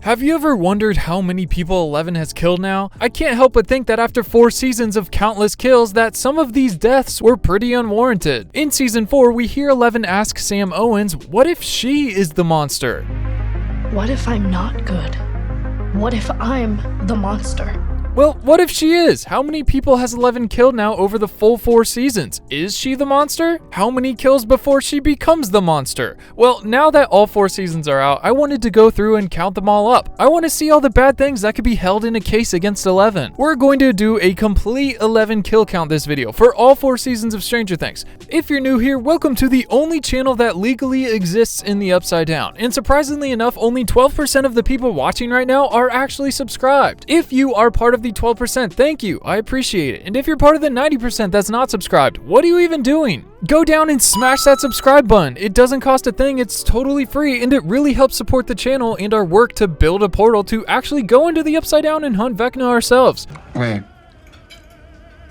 Have you ever wondered how many people 11 has killed now? I can't help but think that after 4 seasons of countless kills that some of these deaths were pretty unwarranted. In season 4, we hear 11 ask Sam Owens, what if she is the monster? What if I'm not good? What if I'm the monster? Well, what if she is? How many people has 11 killed now over the full 4 seasons? Is she the monster? How many kills before she becomes the monster? Well, now that all 4 seasons are out, I wanted to go through and count them all up. I want to see all the bad things that could be held in a case against 11. We're going to do a complete 11 kill count this video for all 4 seasons of Stranger Things. If you're new here, welcome to the only channel that legally exists in the Upside Down. And surprisingly enough, only 12% of the people watching right now are actually subscribed. If you are part of the 12%, thank you, I appreciate it. And if you're part of the 90% that's not subscribed, what are you even doing? Go down and smash that subscribe button. It doesn't cost a thing, it's totally free, and it really helps support the channel and our work to build a portal to actually go into the Upside Down and hunt Vecna ourselves. Wait,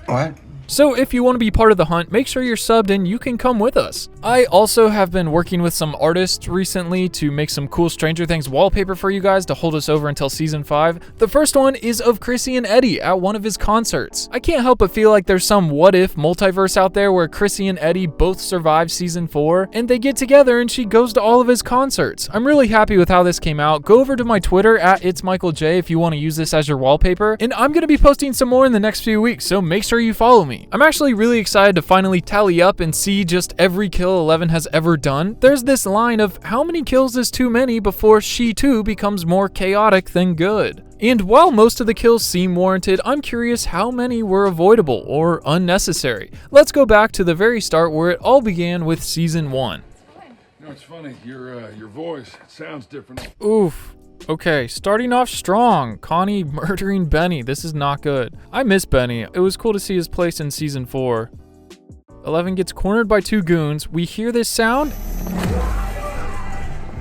what? So if you want to be part of the hunt, make sure you're subbed and you can come with us. I also have been working with some artists recently to make some cool Stranger Things wallpaper for you guys to hold us over until season 5. The first one is of Chrissy and Eddie at one of his concerts. I can't help but feel like there's some what if multiverse out there where Chrissy and Eddie both survive season 4 and they get together and she goes to all of his concerts. I'm really happy with how this came out. Go over to my Twitter at itsmichaelj if you want to use this as your wallpaper, and I'm going to be posting some more in the next few weeks, so make sure you follow me. I'm actually really excited to finally tally up and see just every kill 11 has ever done. There's this line of how many kills is too many before she too becomes more chaotic than good. And while most of the kills seem warranted, I'm curious how many were avoidable or unnecessary. Let's go back to the very start where it all began with season 1. You know, it's funny, your voice sounds different. Oof. Okay, starting off strong. Connie murdering Benny. This is not good. I miss Benny. It was cool to see his place in season 4. 11 gets cornered by 2 goons. We hear this sound,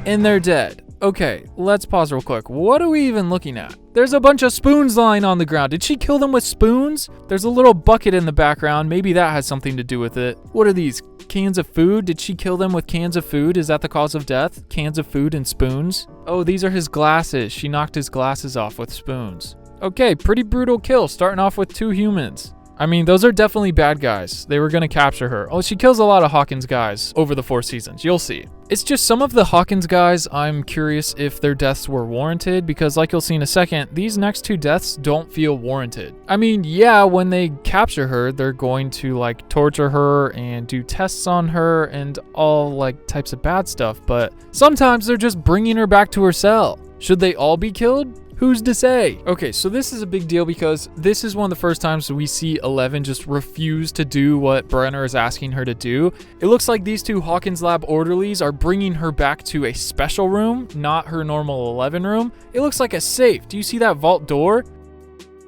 and they're dead. Okay, let's pause real quick. What are we even looking at? There's a bunch of spoons lying on the ground. Did she kill them with spoons? There's a little bucket in the background. Maybe that has something to do with it. What are these? Cans of food? Did she kill them with cans of food? Is that the cause of death? Cans of food and spoons? Oh, these are his glasses. She knocked his glasses off with spoons. Okay, pretty brutal kill, starting off with 2 humans. I mean, those are definitely bad guys. They were gonna capture her. Oh, she kills a lot of Hawkins guys over the 4 seasons. You'll see. It's just some of the Hawkins guys, I'm curious if their deaths were warranted, because like you'll see in a second, these next 2 deaths don't feel warranted. I mean, yeah, when they capture her, they're going to like torture her and do tests on her and all like types of bad stuff, but sometimes they're just bringing her back to her cell. Should they all be killed? Who's to say? Okay, so this is a big deal because this is one of the first times we see 11 just refuse to do what Brenner is asking her to do. It looks like these 2 Hawkins Lab orderlies are bringing her back to a special room, not her normal 11 room. It looks like a safe. Do you see that vault door?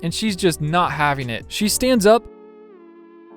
And she's just not having it. She stands up.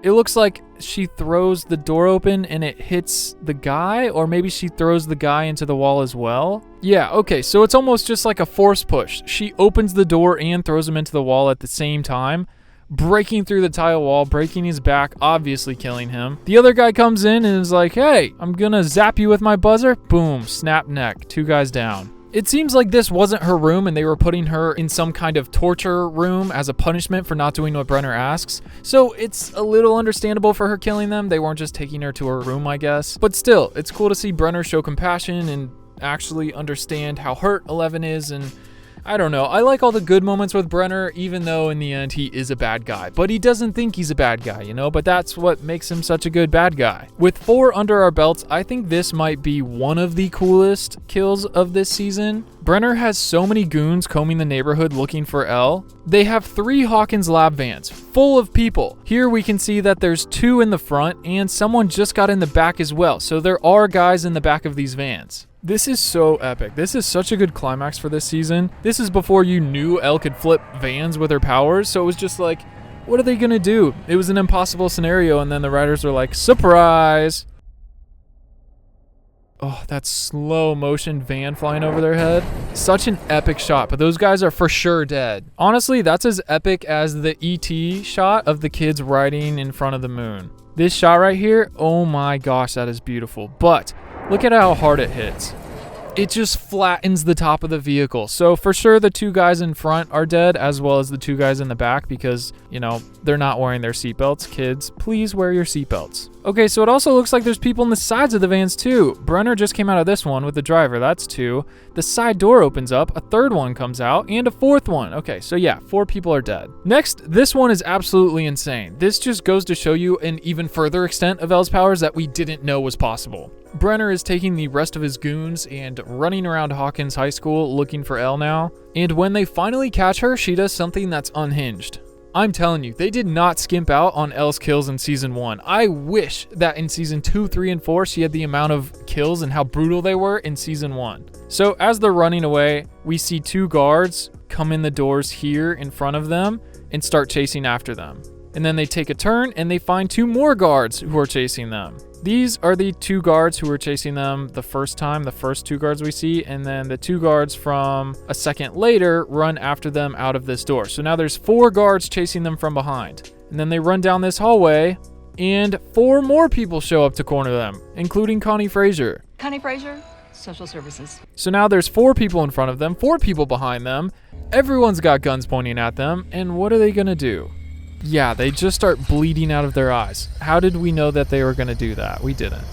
It looks like she throws the door open and it hits the guy, or maybe she throws the guy into the wall as well. Yeah, okay, so it's almost just like a force push. She opens the door and throws him into the wall at the same time, breaking through the tile wall, breaking his back, obviously killing him. The other guy comes in and is like, hey, I'm gonna zap you with my buzzer. Boom, snap neck, 2 guys down. It seems like this wasn't her room and they were putting her in some kind of torture room as a punishment for not doing what Brenner asks. So it's a little understandable for her killing them. They weren't just taking her to her room, I guess. But still, it's cool to see Brenner show compassion and actually understand how hurt 11 is, and I don't know. I like all the good moments with Brenner, even though in the end he is a bad guy. But he doesn't think he's a bad guy, you know? But that's what makes him such a good bad guy. With 4 under our belts, I think this might be one of the coolest kills of this season. Brenner has so many goons combing the neighborhood looking for Elle. They have 3 Hawkins Lab vans full of people. Here we can see that there's 2 in the front and someone just got in the back as well. So there are guys in the back of these vans. This is so epic. This is such a good climax for this season. This is before you knew Elle could flip vans with her powers, so it was just like, what are they gonna do? It was an impossible scenario, and then the writers were like, surprise! Oh, that slow motion van flying over their head. Such an epic shot, but those guys are for sure dead. Honestly, that's as epic as the ET shot of the kids riding in front of the moon. This shot right here, oh my gosh, that is beautiful. But look at how hard it hits. it just flattens the top of the vehicle. So for sure the 2 guys in front are dead, as well as the 2 guys in the back, because, you know, they're not wearing their seatbelts. Kids, please wear your seatbelts. Okay, so it also looks like there's people on the sides of the vans too. Brenner just came out of this one with the driver. That's 2. The side door opens up, a 3rd one comes out, and a 4th one. Okay, so yeah, 4 people are dead. Next, this one is absolutely insane. This just goes to show you an even further extent of Elle's powers that we didn't know was possible. Brenner is taking the rest of his goons and running around Hawkins High School looking for Elle now. And when they finally catch her, she does something that's unhinged. I'm telling you, they did not skimp out on Elle's kills in season 1. I wish that in season 2, 3, and 4, she had the amount of kills and how brutal they were in season 1. So as they're running away, we see 2 guards come in the doors here in front of them and start chasing after them. And then they take a turn and they find 2 more guards who are chasing them. These are the 2 guards who were chasing them the first time, the first 2 guards we see, and then the 2 guards from a second later run after them out of this door. So now there's 4 guards chasing them from behind. And then they run down this hallway, and 4 more people show up to corner them, including Connie Frazier. Connie Frazier, Social Services. So now there's 4 people in front of them, 4 people behind them. Everyone's got guns pointing at them, and what are they gonna do? Yeah, they just start bleeding out of their eyes. How did we know that they were going to do that? We didn't.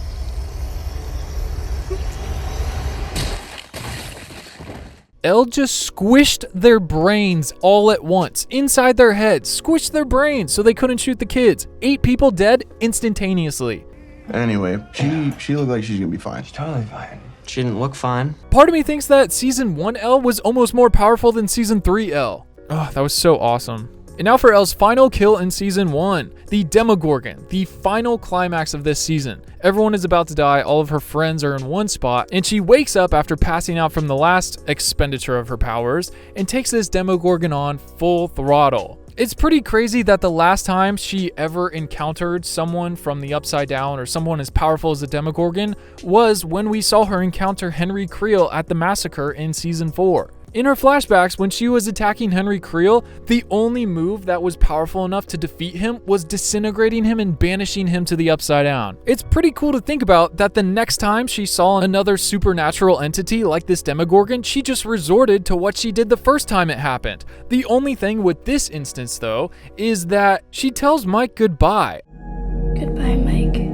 Elle just squished their brains all at once, inside their heads. Squished their brains so they couldn't shoot the kids. 8 people dead instantaneously. Anyway, she looked like she's gonna be fine. She's totally fine. She didn't look fine. Part of me thinks that season 1 Elle was almost more powerful than season 3 Elle. Oh, that was so awesome. And now for Elle's final kill in season 1, the Demogorgon, the final climax of this season. Everyone is about to die, all of her friends are in one spot, and she wakes up after passing out from the last expenditure of her powers and takes this Demogorgon on full throttle. It's pretty crazy that the last time she ever encountered someone from the Upside Down or someone as powerful as the Demogorgon was when we saw her encounter Henry Creel at the massacre in season 4. In her flashbacks, when she was attacking Henry Creel, the only move that was powerful enough to defeat him was disintegrating him and banishing him to the Upside Down. It's pretty cool to think about that the next time she saw another supernatural entity like this Demogorgon, she just resorted to what she did the first time it happened. The only thing with this instance, though, is that she tells Mike goodbye. Goodbye, Mike.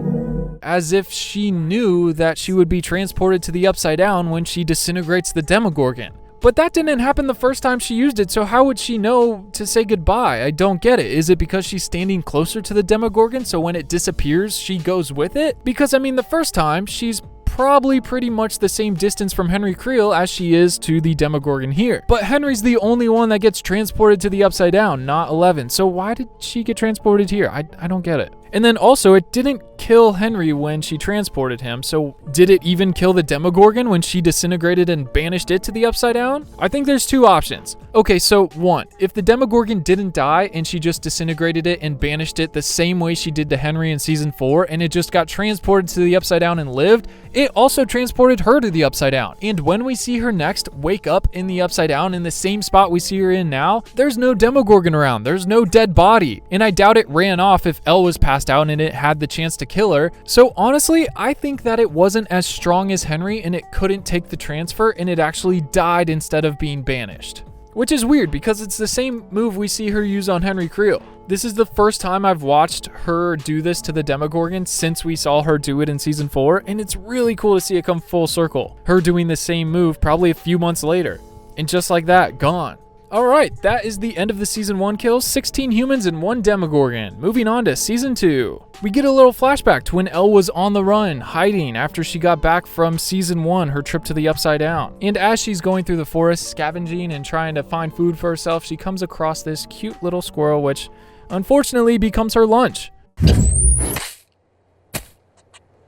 As if she knew that she would be transported to the Upside Down when she disintegrates the Demogorgon. But that didn't happen the first time she used it, so how would she know to say goodbye? I don't get it. Is it because she's standing closer to the Demogorgon, so when it disappears, she goes with it? Because, I mean, the first time, she's probably pretty much the same distance from Henry Creel as she is to the Demogorgon here. But Henry's the only one that gets transported to the Upside Down, not 11. So why did she get transported here? I don't get it. And then also, it didn't kill Henry when she transported him, so did it even kill the Demogorgon when she disintegrated and banished it to the Upside Down? I think there's 2 options. Okay, so 1, if the Demogorgon didn't die and she just disintegrated it and banished it the same way she did to Henry in season 4, and it just got transported to the Upside Down and lived, it also transported her to the Upside Down. And when we see her next wake up in the Upside Down in the same spot we see her in now, there's no Demogorgon around, there's no dead body, and I doubt it ran off if Elle was passed out and it had the chance to kill her. So honestly, I think that it wasn't as strong as Henry and it couldn't take the transfer and it actually died instead of being banished. Which is weird because it's the same move we see her use on Henry Creel. This is the first time I've watched her do this to the Demogorgon since we saw her do it in season 4, and it's really cool to see it come full circle. Her doing the same move probably a few months later. And just like that, gone. Alright, that is the end of the season 1 kills, 16 humans and 1 Demogorgon. Moving on to season 2. We get a little flashback to when Elle was on the run, hiding after she got back from season 1, her trip to the Upside Down. And as she's going through the forest, scavenging and trying to find food for herself, she comes across this cute little squirrel, which unfortunately becomes her lunch.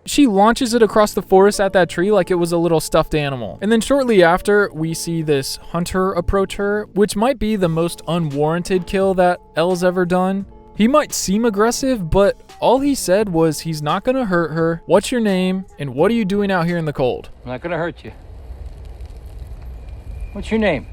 She launches it across the forest at that tree like it was a little stuffed animal. And then shortly after, we see this hunter approach her, which might be the most unwarranted kill that Elle's ever done. He might seem aggressive, but all he said was he's not gonna hurt her, what's your name, and what are you doing out here in the cold? I'm not gonna hurt you. What's your name?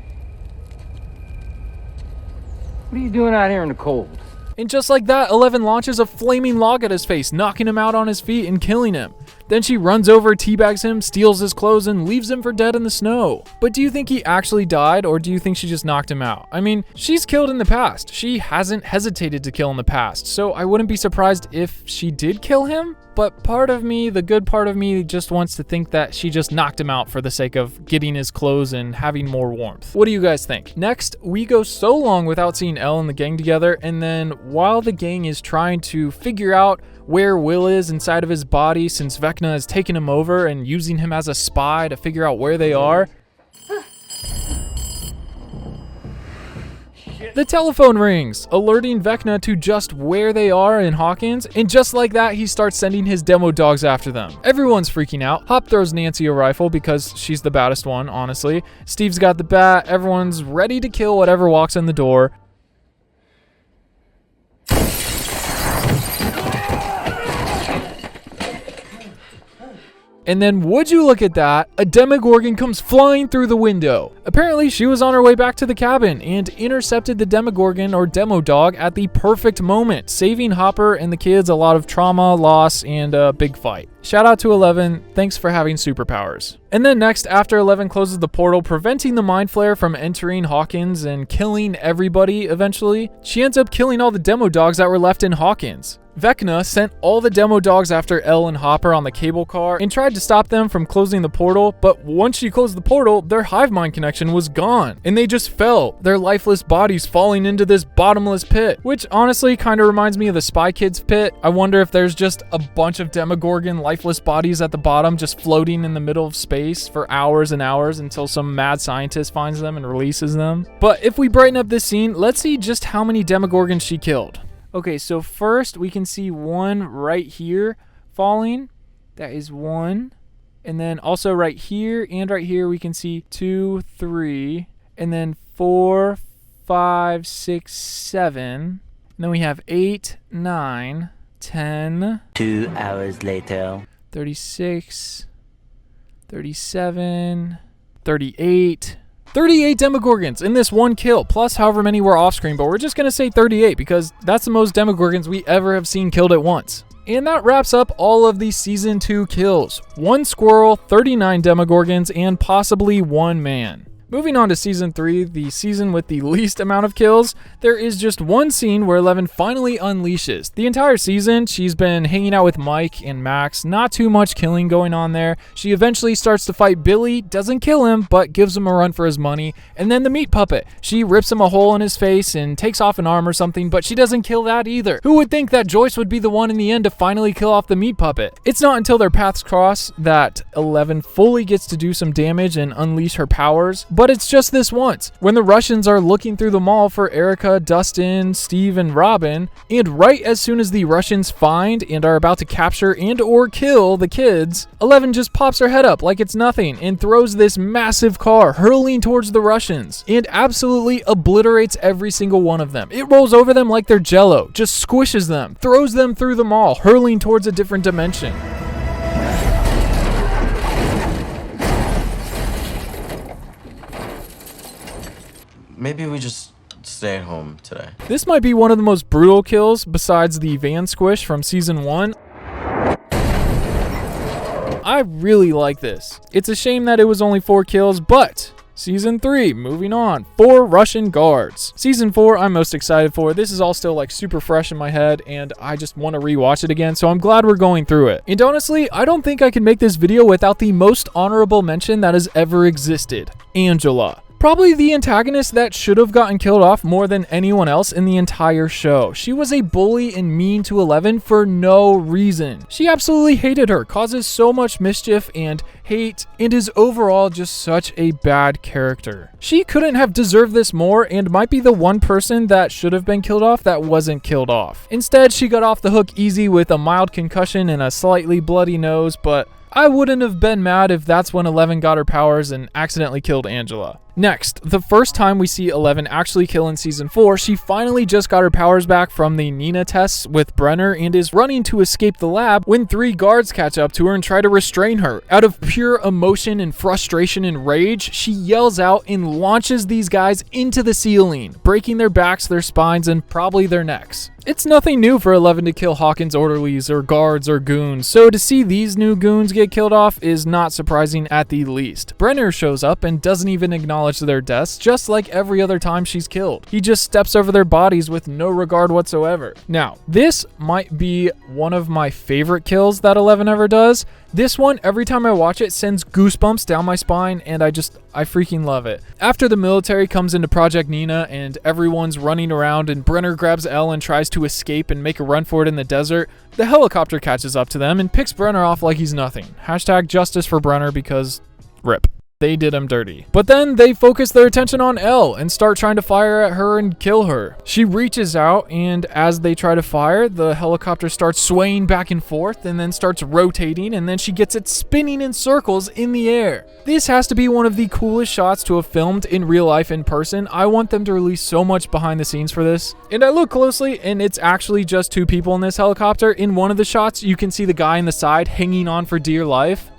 What are you doing out here in the cold? And just like that, 11 launches a flaming log at his face, knocking him out on his feet and killing him. Then she runs over, teabags him, steals his clothes, and leaves him for dead in the snow. But do you think he actually died, or do you think she just knocked him out? I mean, she's killed in the past. She hasn't hesitated to kill in the past, so I wouldn't be surprised if she did kill him. But part of me, the good part of me, just wants to think that she just knocked him out for the sake of getting his clothes and having more warmth. What do you guys think? Next, we go so long without seeing Elle and the gang together, and then while the gang is trying to figure out where Will is inside of his body, since Vecna has taken him over and using him as a spy to figure out where they are, the telephone rings, alerting Vecna to just where they are in Hawkins, and just like that, he starts sending his demo dogs after them. Everyone's freaking out. Hop throws Nancy a rifle because she's the baddest one, honestly. Steve's got the bat. Everyone's ready to kill whatever walks in the door. And then, would you look at that, a demogorgon comes flying through the window. Apparently, she was on her way back to the cabin and intercepted the demogorgon or demo dog at the perfect moment, saving Hopper and the kids a lot of trauma, loss, and a big fight. Shout out to 11, thanks for having superpowers. And then next, after 11 closes the portal, preventing the mind flare from entering Hawkins and killing everybody eventually, she ends up killing all the demo dogs that were left in Hawkins. Vecna sent all the demo dogs after Elle and Hopper on the cable car and tried to stop them from closing the portal, but once she closed the portal, their hive mind connection was gone, and they just fell, their lifeless bodies falling into this bottomless pit, which honestly kind of reminds me of the Spy Kids pit. I wonder if there's just a bunch of demogorgon lifeless bodies at the bottom just floating in the middle of space for hours and hours until some mad scientist finds them and releases them. But if we brighten up this scene, let's see just how many demogorgons she killed. Okay, so first we can see one right here falling. That is one. And then also right here and right here we can see 2, 3, and then 4, 5, 6, 7. And then we have 8, 9, 10. 2 hours later. 36, 37, 38. 38 demogorgons in this one kill, plus however many were off screen, but we're just going to say 38 because that's the most demogorgons we ever have seen killed at once. And that wraps up all of the Season 2 kills. 1 squirrel, 39 demogorgons, and possibly 1 man. Moving on to Season 3, the season with the least amount of kills, there is just one scene where 11 finally unleashes. The entire season, she's been hanging out with Mike and Max, not too much killing going on there. She eventually starts to fight Billy, doesn't kill him, but gives him a run for his money. And then the meat puppet, she rips him a hole in his face and takes off an arm or something, but she doesn't kill that either. Who would think that Joyce would be the one in the end to finally kill off the meat puppet? It's not until their paths cross that 11 fully gets to do some damage and unleash her powers, but it's just this once, when the Russians are looking through the mall for Erica, Dustin, Steve, and Robin, and right as soon as the Russians find and are about to capture and or kill the kids, 11 just pops her head up like it's nothing and throws this massive car hurling towards the Russians and absolutely obliterates every single one of them. It rolls over them like they're jello, just squishes them, throws them through the mall, hurling towards a different dimension. Maybe we just stay at home today. This might be one of the most brutal kills besides the van squish from Season 1. I really like this. It's a shame that it was only 4 kills, but Season 3, moving on, 4 Russian guards. Season 4, I'm most excited for. This is all still like super fresh in my head, and I just want to rewatch it again, so I'm glad we're going through it. And honestly, I don't think I can make this video without the most honorable mention that has ever existed, Angela. Probably the antagonist that should have gotten killed off more than anyone else in the entire show. She was a bully and mean to 11 for no reason. She absolutely hated her, causes so much mischief and hate, and is overall just such a bad character. She couldn't have deserved this more and might be the one person that should have been killed off that wasn't killed off. Instead, she got off the hook easy with a mild concussion and a slightly bloody nose, but I wouldn't have been mad if that's when 11 got her powers and accidentally killed Angela. Next, the first time we see 11 actually kill in season 4, she finally just got her powers back from the Nina tests with Brenner and is running to escape the lab when 3 guards catch up to her and try to restrain her. Out of pure emotion and frustration and rage, she yells out and launches these guys into the ceiling, breaking their backs, their spines, and probably their necks. It's nothing new for 11 to kill Hawkins' orderlies or guards or goons, so to see these new goons get killed off is not surprising at the least. Brenner shows up and doesn't even acknowledge their deaths, just like every other time she's killed. He just steps over their bodies with no regard whatsoever. Now, this might be one of my favorite kills that 11 ever does. This one, every time I watch it, sends goosebumps down my spine, and I freaking love it. After the military comes into Project Nina and everyone's running around and Brenner grabs Elle and tries to escape and make a run for it in the desert, the helicopter catches up to them and picks Brenner off like he's nothing. Hashtag justice for Brenner because RIP. They did him dirty. But then they focus their attention on Elle and start trying to fire at her and kill her. She reaches out, and as they try to fire, the helicopter starts swaying back and forth and then starts rotating, and then she gets it spinning in circles in the air. This has to be one of the coolest shots to have filmed in real life in person. I want them to release so much behind the scenes for this. And I look closely, and it's actually just 2 people in this helicopter. In one of the shots, you can see the guy in the side hanging on for dear life.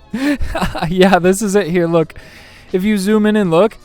Yeah, this is it here. Look, if you zoom in and look,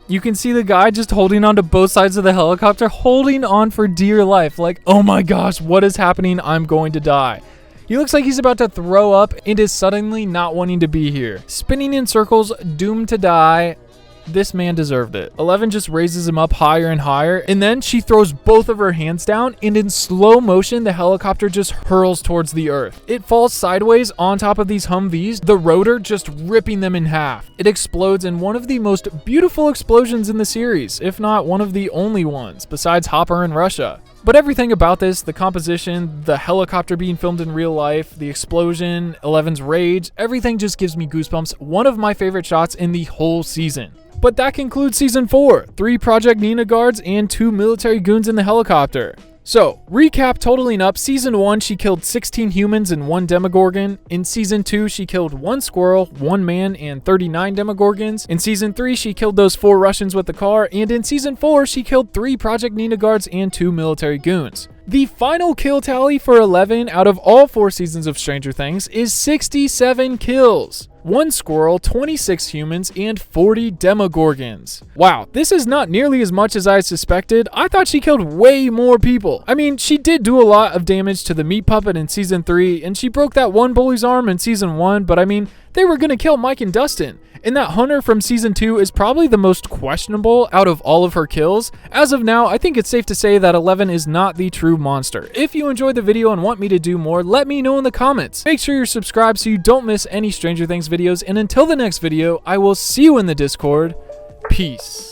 you can see the guy just holding on to both sides of the helicopter, holding on for dear life. Like, oh my gosh, what is happening? I'm going to die. He looks like he's about to throw up and is suddenly not wanting to be here. Spinning in circles, doomed to die. This man deserved it. 11 just raises him up higher and higher, and then she throws both of her hands down, and in slow motion, the helicopter just hurls towards the earth. It falls sideways on top of these Humvees, the rotor just ripping them in half. It explodes in one of the most beautiful explosions in the series, if not one of the only ones, besides Hopper in Russia. But everything about this, the composition, the helicopter being filmed in real life, the explosion, 11's rage, everything just gives me goosebumps. One of my favorite shots in the whole season. But that concludes season 4, 3 Project Nina guards and 2 military goons in the helicopter. So, recap totaling up, season 1 she killed 16 humans and 1 demogorgon. In season 2 she killed 1 squirrel, 1 man, and 39 demogorgons. In season 3 she killed those 4 Russians with the car, and in season 4 she killed 3 Project Nina guards and 2 military goons. The final kill tally for 11 out of all 4 seasons of Stranger Things is 67 kills. 1 squirrel, 26 humans, and 40 demogorgons. Wow, this is not nearly as much as I suspected. I thought she killed way more people. I mean, she did do a lot of damage to the meat puppet in season 3, and she broke that one bully's arm in season 1, but I mean, they were gonna kill Mike and Dustin. And that hunter from season 2 is probably the most questionable out of all of her kills. As of now, I think it's safe to say that 11 is not the true monster. If you enjoyed the video and want me to do more, let me know in the comments. Make sure you're subscribed so you don't miss any Stranger Things videos, and until the next video, I will see you in the Discord. Peace.